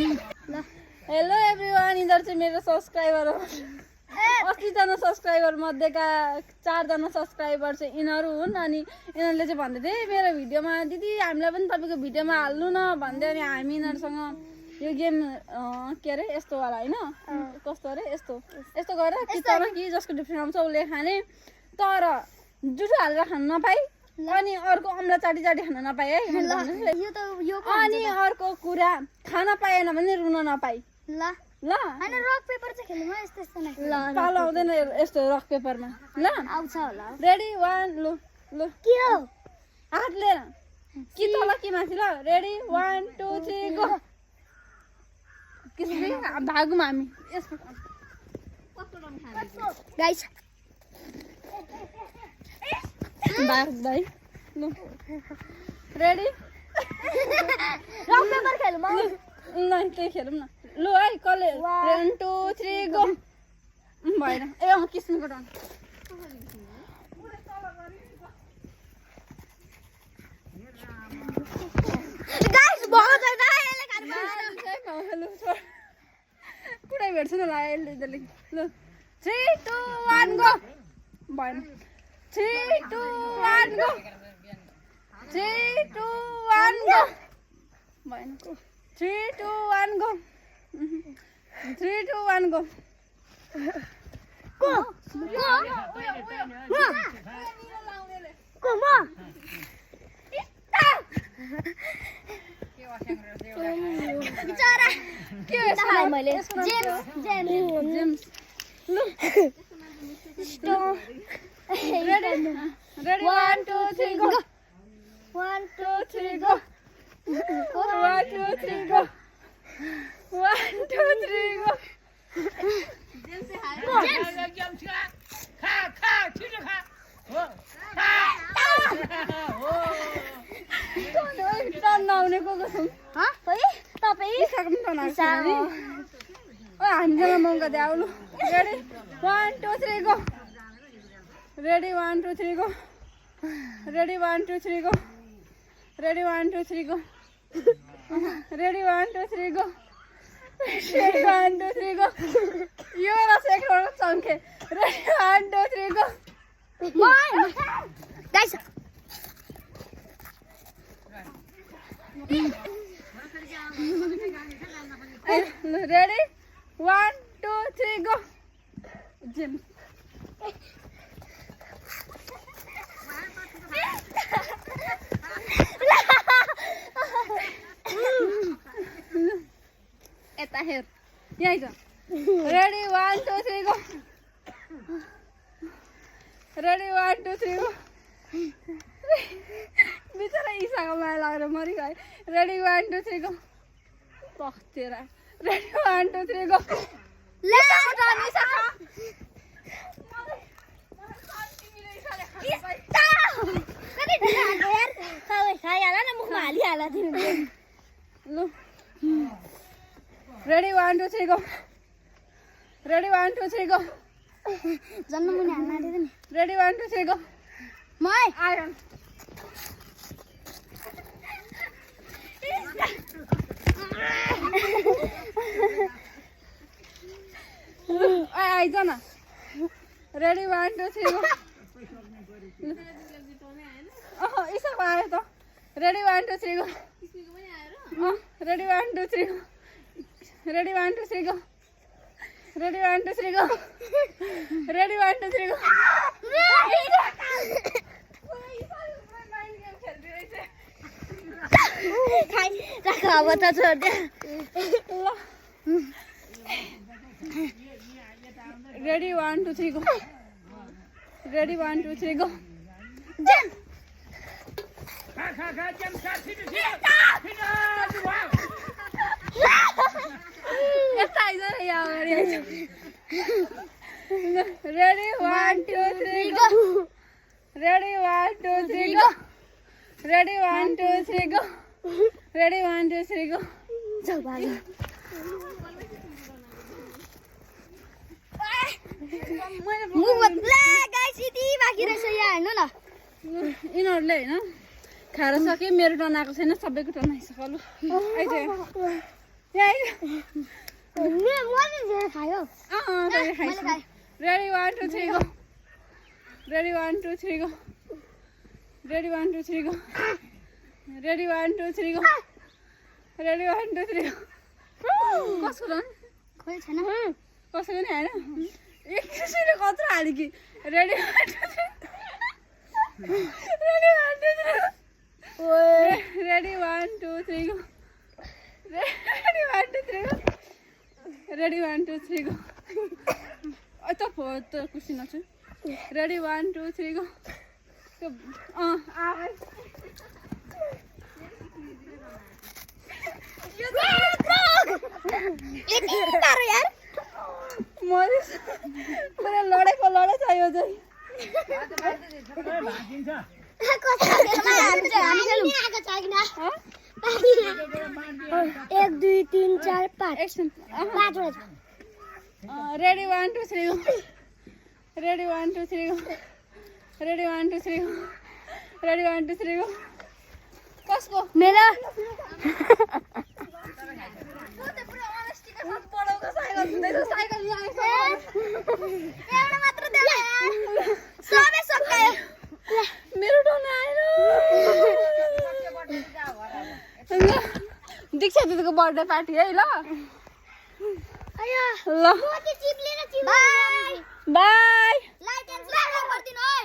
Hello everyone, यिनीहरू चाहिँ मेरो सब्सक्राइबर हो। 80जना सब्सक्राइबर मध्येका 4जना सब्सक्राइबर चाहिँ यिनीहरू हुन्। अनि यिनीहरूले चाहिँ भन्दै थिए मेरो भिडियोमा दिदी हामीलाई पनि तपाईँको भिडियोमा हाल्नु न भन्दै। अनि हामी यिनीहरूसँग यो गेम के अरे यस्तोवाला होइन कस्तो अरे यस्तो यस्तो गरेर किताबमा कि जसको डिफ्रेन्ट आउँछ उसले खाने, तर जुठो हालेर खानु नपाई अनि अर्को अम्ला चाटी चाटी खान नपाई है। अनि अर्को कुरा खान पाएन भने रुन नपाई। ल ल हैन रक पेपर चाहिँ खेलौँ यस्तो यस्तो नै। ल पालो आउँदैन यस्तो रक पेपरमा। ल आउँछ होला। रेडी 1 ल ल के हो हात लिएर कि तल कि माथि। ल रेडी 1 2 3 गो। किसले भागौँ हामी यसको कस्तो रङ खाने गाइस भाग्दै। ल रेडी रक पेपर खेलौँ ल त्यही खेलौँ न। ल है कसले 1 2 3 गो भएन ए किस्मको रङ गाइस बहुत है ना यसले खानु कुडै भेट्छ न यसले। ल 3 2 1 गो भएन। 3 2 1 गो 3 2 1 गो भएन। 3 2 1 गो 3 2 1 गो गो गो म बिचारा के हो मैले जेम्स ल ready 1 2 3 go 1 2 3 go 1 2 3 go 1 2 3 go James खा छिटो खा हो टन नआउने को कसम है तपाईँ सक्नु टनाएको ओ हामीसँग मौका दे आउनु। Ready 1 2 3 go ready 1 2 3 go ready 1 2 3 go ready 1 2 3 go ready 1 2 3 go 1 2 3 go यो र सेकेन्ड चङ्के ready 1 2 3 go guys ready 1 2 3 go James यता हेर यही छ। रेडी 1 2 3 गो रेडी 1 2 3 गो बिचरा ईसाको माया लागेर मरिगयो। रेडी 1 2 3 गो पख्तेर रेडी 1 2 3 गो ले ईसा रेडी 1 2 3 गो रेडी 1 2 3 गो जन्म मुनि हाल्न आँटेको नि। रेडी 1 2 3 गो मै आयो आइज न। रेडी 1 2 3 गो ईसाको आयो त। Ready 1 2 3 go ready 1 2 3 go ready 1 2 3 go ready 1 2 3 go ready 1 2 3 go अब त छोड्दे। रेडी 1 2 3 गो रेडी 1 2 3 गो यता आइज न यहाँ अगाडि आइज। Ready 1 2 3 go ready 1 2 3 go ready 1 2 3 go ready 1 2 3 go चल भाग। यिनीहरूले होइन खाएर सके मेरो टन आएको छैन सबैको टन आइसक्यो। ल आइज Ready, 1, 2, 3, go. Ready, 1, 2, 3, go. Ready, 1, 2, 3, go. Ready, 1, 2, 3, go. Ready, 1, 2, 3, go. कसको रन खोइ छैन कसको नि हैन एकैछिन कत्रो हाल्यो कि रेडी 1, 2, 3 रेडी 1, 2, 3 ओए ready 1, 2, 3 go ready 1, 2, 3 go ready 1, 2, 3 go त खुसी नछु रेडी 1, 2, 3 go पुरा लडेको लडे छ यो चाहिँ 1 2 3 4 5 ready 1, 2, 3 go ready 1, 2, 3 go ready 1, 2, 3 go ready 1, 2, 3 go कसको मेरो साइकल एउटा मात्र देऊ सबै सकायो मेरो टर्न आएन दीक्षा दिदीको बर्थडे पार्टी है ल आयो ल म चाहिँ चिप्लेर bye bye like and subscribe गर्दिनु है